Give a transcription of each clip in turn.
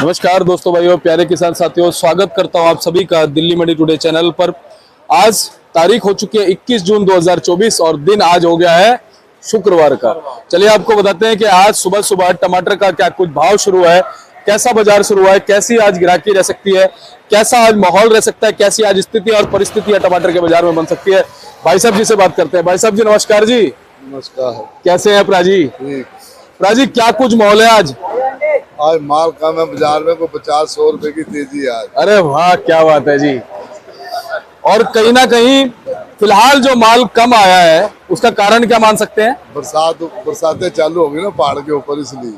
नमस्कार दोस्तों, भाइयों, प्यारे किसान साथियों, स्वागत करता हूं आप सभी का दिल्ली मंडी टुडे चैनल पर। आज तारीख हो चुकी है 21 जून 2024 और दिन आज हो गया है शुक्रवार का। चलिए आपको बताते हैं कि आज सुबह सुबह टमाटर का क्या कुछ भाव शुरू है, कैसा बाजार शुरू है, कैसी आज ग्राहकी रह सकती है, कैसा आज माहौल रह सकता है, कैसी आज स्थिति और परिस्थितियां टमाटर के बाजार में बन सकती है। भाई साहब जी से बात करते हैं। भाई साहब जी नमस्कार जी। नमस्कार। कैसे हैं प्राजी? प्राजी क्या कुछ माहौल है आज? आज माल कम है बाजार में, को 50-100 रुपए की तेजी है आज। अरे वाह, क्या बात है जी। और कहीं ना कहीं फिलहाल जो माल कम आया है उसका कारण क्या मान सकते हैं? बरसातें चालू होगी ना पहाड़ के ऊपर, इसलिए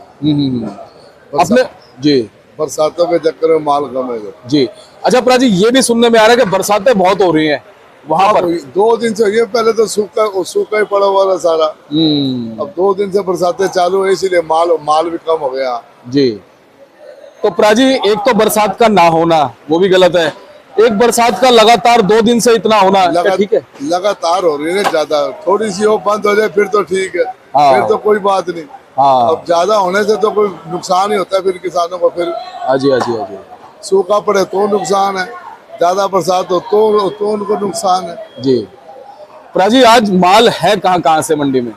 अपने जी बरसातों के चक्कर में माल कम है जी। अच्छा प्राजी, ये भी सुनने में आ रहा है कि बरसातें बहुत हो रही हैं वहां पर। 2 दिन से ये पहले तो सूखा ही पड़ा हुआ था सारा। अब 2 दिन से बरसातें चालू है, इसीलिए माल भी कम हो गया जी। तो प्राजी, एक तो बरसात का ना होना वो भी गलत है, एक बरसात का लगातार 2 दिन से इतना होना ठीक है? लगातार हो रही है ज्यादा, थोड़ी सी हो बंद हो जाए फिर तो ठीक है। हाँ। फिर तो कोई बात नहीं। हाँ। अब ज्यादा होने से तो कोई नुकसान ही होता है फिर किसानों को। फिर हाँ जी, हाँ जी, हाँ जी। सूखा पड़े तो नुकसान है, ज्यादा बरसात हो तो उनको नुकसान है जी। प्राजी, आज माल है कहाँ कहाँ से मंडी में?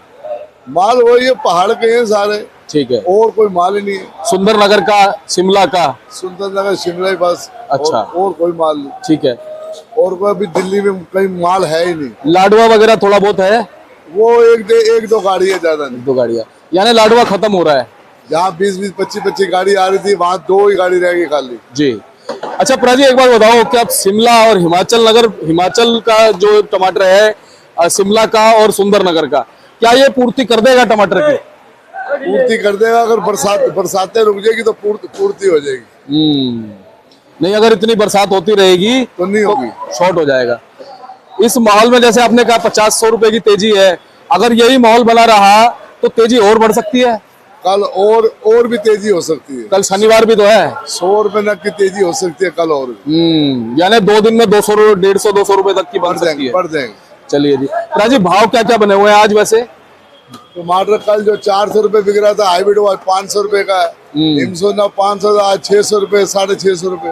माल वही है, पहाड़ के हैं सारे, ठीक है। और कोई माल ही नहीं है। सुंदरनगर का, शिमला का? सुंदरनगर शिमला ही बस। अच्छा। और कोई माल नहीं। ठीक है। और कोई अभी दिल्ली में कहीं माल है ही नहीं। लाडवा वगैरह थोड़ा बहुत है? वो एक दो गाड़ी है, ज्यादा नहीं। 2 गाड़ियां, यानी लाडवा खत्म हो रहा है। जहाँ 20-20, 25-25 गाड़ी आ रही थी, वहाँ 2 ही गाड़ी रहेगी खाली जी। अच्छा प्राजी, एक बार बताओ कि आप शिमला और हिमाचल का जो टमाटर है, शिमला का और सुंदरनगर का, क्या ये पूर्ति कर देगा टमाटर की? पूर्ति कर देगा। अगर बरसातें रुक जाएगी तो पूर्ति हो जाएगी। नहीं, अगर इतनी बरसात होती रहेगी तो नहीं होगी, शॉर्ट हो जाएगा। इस माहौल में जैसे आपने कहा 50-100 रुपए की तेजी है, अगर यही माहौल बना रहा तो तेजी और बढ़ सकती है। कल और भी तेजी हो सकती है। कल शनिवार भी तो है। 100 रुपए तक की तेजी हो सकती है कल और। यानी 2 दिन में 200, 150-200 रुपए तक की बढ़ सकती है। बढ़ जाएंगे। चलिए जी। राजी, भाव क्या क्या बने हुए हैं आज वैसे? टमाटर कल जो 400 रुपए बिक रहा था, हाइब्रिड वो 500 रुपए का है। हिमसोना 500, आज 600 रुपए, 650 रुपए।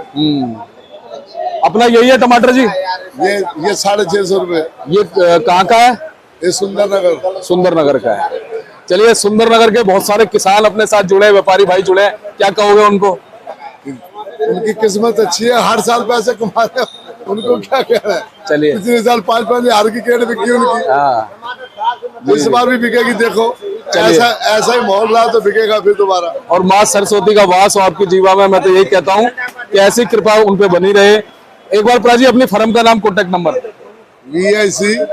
अपना यही है टमाटर जी? ये 650 रुपए। ये कहाँ का है? ये सुंदरनगर का है। चलिए, सुंदरनगर के बहुत सारे किसान अपने साथ जुड़े, व्यापारी भाई जुड़े, क्या कहोगे उनको? उनकी किस्मत अच्छी है, हर साल पैसे कमाते हैं, उनको क्या कहना है। चलिए, पिछले साल 5-5 हजार की केट बिकी उनकी। इस बार भी बिकेगी, देखो। ऐसा ही माहौल रहा तो बिकेगा फिर दोबारा। और माँ सरस्वती का वास हो आपकी जीवा में, मैं तो यही कहता हूँ कि ऐसी कृपा उन पे बनी रहे। एक बार प्राजी अपनी फर्म का नाम, contact number? VIC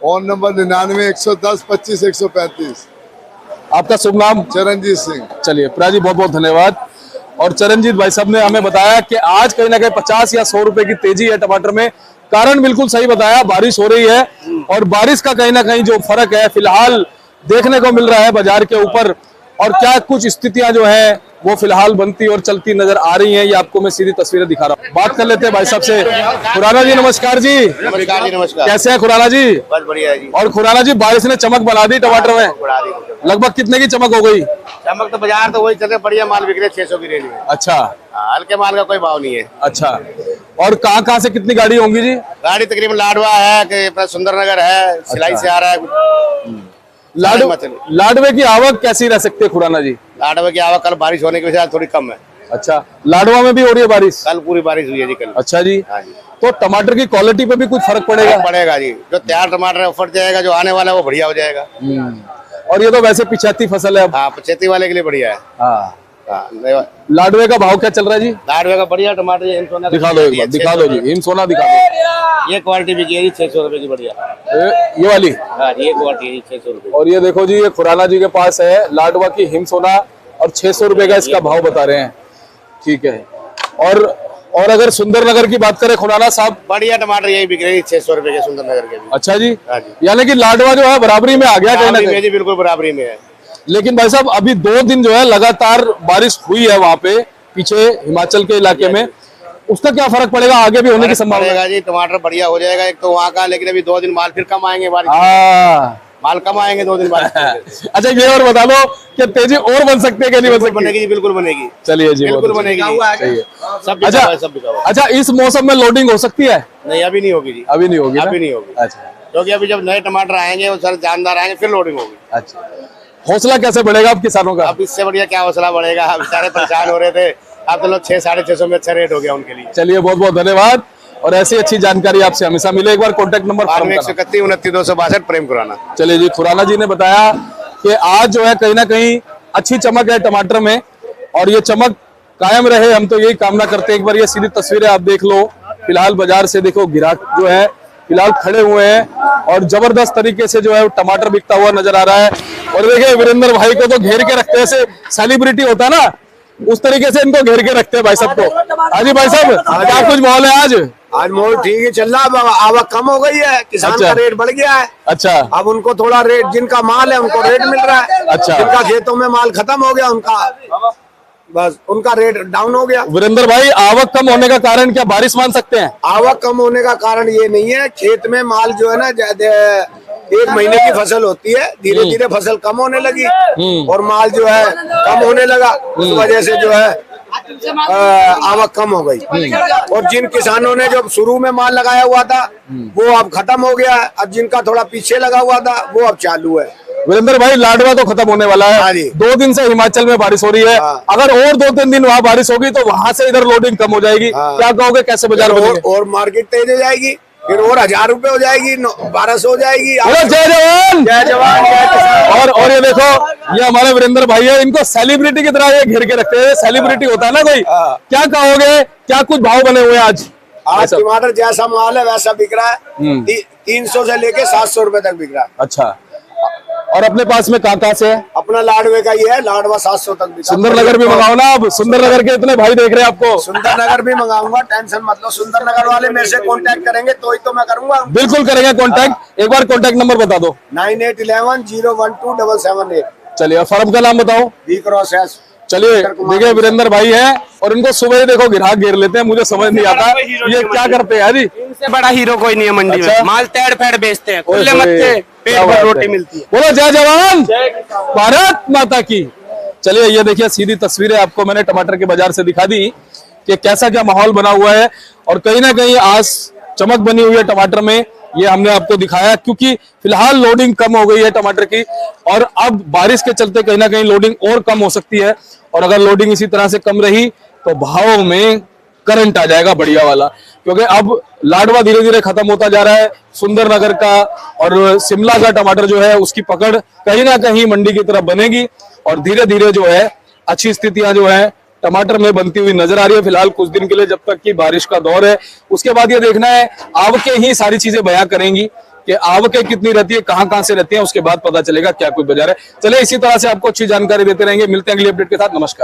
phone number 99-110-25-135। आपका शुभ नाम? चरणजीत सिंह। चलिए प्राजी, बहुत बहुत धन्यवाद। और चरणजीत भाई साहब ने हमें बताया कि आज कहीं ना कहीं 50 या 100 रुपए की तेजी है टमाटर में। कारण बिल्कुल सही बताया, बारिश हो रही है और बारिश का कहीं ना कहीं जो फर्क है फिलहाल देखने को मिल रहा है बाजार के ऊपर। और क्या कुछ स्थितियां जो है वो फिलहाल बनती और चलती नजर आ रही हैं, ये आपको मैं सीधी तस्वीरें दिखा रहा हूँ। बात कर लेते हैं भाई साहब से। खुराना जी नमस्कार जी। नमस्कार जी। नमस्कार। कैसे हैं खुराना जी? बस बढ़िया है जी। और खुराना जी, बारिश ने चमक बना दी टमाटर में। लगभग कितने की चमक हो गई? चमक तो बाजार तो वही चल रहा, बढ़िया माल बिक रहे 600 की रेंज में। अच्छा। हल्के माल का कोई भाव नहीं है। अच्छा। और कहाँ से कितनी गाड़ी होंगी जी? गाड़ी तकरीबन लाडवा है, सुंदरनगर है, सिलाई से आ रहा है। लाडवे की आवक कैसी रह सकती है खुराना जी? लाडवा की आवक कल बारिश होने की वजह से थोड़ी कम है। अच्छा, लाडवा में भी हो रही है बारिश? कल पूरी बारिश हुई है जी कल। अच्छा जी। हाँ जी। तो टमाटर की क्वालिटी पे भी कुछ फर्क पड़ेगा? जी, जो तैयार टमाटर है फट जाएगा, जो आने वाला है वो बढ़िया हो जाएगा। और ये तो वैसे पिछाती फसल है। हाँ, पचेती वाले के लिए बढ़िया है। हाँ। लाडवे का भाव क्या चल रहा है जी? लाडवे का बढ़िया टमाटर दिखा दो जी, हिमसोना दिखा दो। ये क्वालिटी बिकी है 600 रुपए की बढ़िया। ये वाली? हाँ, ये क्वालिटी है 600 रुपए। और ये देखो जी, ये खुराना जी के पास है लाडवा की हिमसोना और 600 रुपए का इसका भाव बता रहे हैं। ठीक है। और अगर सुंदरनगर की बात करें खुराना साहब? बढ़िया टमाटर यही बिक रही है 600 रुपए के, सुंदरनगर के भी। अच्छा जी। हाँ जी। यानी कि लाडवा जो है बराबरी में आ गया कहीं ना कहीं? बिल्कुल बराबरी में है। लेकिन भाई साहब, अभी 2 दिन जो है लगातार बारिश हुई है वहाँ पे पीछे हिमाचल के इलाके में, उसका क्या फर्क पड़ेगा? आगे भी होने की संभावना है जी। टमाटर बढ़िया हो जाएगा एक तो वहाँ का, लेकिन अभी 2 दिन माल फिर कम आएंगे बारिश। माल कम आएंगे 2 दिन बाद। अच्छा ये और बता दो कि तेजी और बन सकती है कि नहीं बन बिल्कुल सकती? बनेगी जी, बिल्कुल बनेगी, चलिए जी, बिल्कुल बहुत बनेगी। चाहिए। सब बिका हुआ है, सब बिका हुआ है। अच्छा इस मौसम में लोडिंग हो सकती है? नहीं अभी नहीं होगी जी, अभी नहीं होगी ना? अभी नहीं होगी, अच्छा क्योंकि अभी जब नए टमाटर आएंगे और सर जानदार आएंगे फिर लोडिंग होगी। अच्छा, हौसला कैसे बढ़ेगा अब किसानों का? अब इससे बढ़िया क्या हौसला बढ़ेगा, अब बेचारे परेशान हो रहे थे, अब तो लोग 600-650 में अच्छा रेट हो गया उनके लिए। चलिए बहुत बहुत धन्यवाद, और ऐसी अच्छी जानकारी आपसे हमेशा मिले। एक बार कॉन्टेक्ट नंबर 9131 चलिए जी, खुराना जी ने बताया कि आज जो है कहीं ना कहीं अच्छी चमक है टमाटर में, और ये चमक कायम रहे, हम तो यही कामना करते हैं। एक बार ये सीधी तस्वीरें आप देख लो, फिलहाल बाजार से देखो ग्राहक जो है फिलहाल खड़े हुए हैं और जबरदस्त तरीके से जो है टमाटर बिकता हुआ नजर आ रहा है। और देखिए वीरेंद्र भाई को तो घेर के रखते हैं, ऐसे सेलिब्रिटी होता है ना, उस तरीके से इनको घेर के रखते हैं भाई साहब को। हाजी भाई साहब, क्या कुछ माहौल है आज? आज मोल ठीक है चल रहा है, अब आवक कम हो गई है, किसान अच्छा। का रेट बढ़ गया है। अच्छा अब उनको थोड़ा रेट, जिनका माल है उनको रेट मिल रहा है। अच्छा। जिनका खेतों में माल खत्म हो गया उनका बस उनका रेट डाउन हो गया। वीरेंद्र भाई, आवक कम होने का कारण क्या बारिश मान सकते हैं? आवक कम होने का कारण ये नहीं है, खेत में माल जो है ना 1 महीने की फसल होती है, धीरे धीरे फसल कम होने लगी और माल जो है कम होने लगा, उस वजह से जो है आवक कम हो गई। और जिन किसानों ने जो शुरू में माल लगाया हुआ था वो अब खत्म हो गया है, अब जिनका थोड़ा पीछे लगा हुआ था वो अब चालू है। वीरेंद्र भाई, लाडवा तो खत्म होने वाला हाँ है, जी। 2 दिन से हिमाचल में बारिश हो रही है, हाँ। अगर और 2-3 दिन वहाँ बारिश होगी तो वहां से इधर लोडिंग कम हो जाएगी। हाँ। क्या कहोगे, कैसे बाजार बनेंगे? और मार्केट तेज हो जाएगी, फिर और 1000 रुपए हो जाएगी, 1200 हो जाएगी। बोलो जय जवान, जय जवान जय किसान। और ये देखो, ये हमारे वीरेंद्र भाई है, इनको सेलिब्रिटी की तरह ये घेर के रखते हैं। सेलिब्रिटी होता है ना कोई, हाँ। क्या कहोगे, क्या कुछ भाव बने हुए हैं आज? आज टमाटर जैसा माल है वैसा बिक रहा है, 300 से लेके 700 रुपए तक बिक रहा है। अच्छा, और अपने पास में कहाँ से है? अपना लाडवे का ही है, लाडवा 700 तक बिका। सुंदरनगर भी मंगाओ ना, अब सुंदरनगर के इतने भाई देख रहे हैं आपको। सुंदरनगर भी मंगाऊंगा, टेंशन मत लो। सुंदरनगर वाले मेरे से कांटेक्ट करेंगे तो ही तो मैं करूंगा। बिल्कुल करेंगे कांटेक्ट, एक बार कांटेक्ट नंबर बता दो। 9811012778। चलिए, फर्म का नाम बताओ। B cross S. चलिए, देखिए वीरेंद्र भाई है, और इनको सुबह ही देखो ग्राहक घेर लेते हैं, मुझे समझ नहीं आता ये क्या करते हैं जी। इनसे बड़ा हीरो कोई नहीं है मंडी अच्छा। में, माल तेड़ फेड़ बेचते हैं, खुले ओए, मत्थे, पेट क्या बात भर है। रोटी मिलती है। बोलो जय जवान, भारत माता की। चलिए, ये देखिए सीधी तस्वीरें आपको मैंने टमाटर के बाजार से दिखा दी कि कैसा क्या माहौल बना हुआ है, और कहीं ना कहीं आज चमक बनी हुई है टमाटर में, ये हमने आपको दिखाया, क्योंकि फिलहाल लोडिंग कम हो गई है टमाटर की, और अब बारिश के चलते कहीं ना कहीं लोडिंग और कम हो सकती है, और अगर लोडिंग इसी तरह से कम रही तो भाव में करंट आ जाएगा बढ़िया वाला, क्योंकि अब लाडवा धीरे धीरे खत्म होता जा रहा है। सुंदरनगर का और शिमला का टमाटर जो है उसकी पकड़ कहीं ना कहीं मंडी की तरफ बनेगी, और धीरे धीरे जो है अच्छी स्थितियां जो है टमाटर में बनती हुई नजर आ रही है फिलहाल कुछ दिन के लिए, जब तक कि बारिश का दौर है। उसके बाद ये देखना है, आवकें ही सारी चीजें बयां करेंगी कि आवकें कितनी रहती है, कहां से रहती है, उसके बाद पता चलेगा क्या कुछ बाजार है। चलिए, इसी तरह से आपको अच्छी जानकारी देते रहेंगे, मिलते हैं अगली अपडेट के साथ। नमस्कार।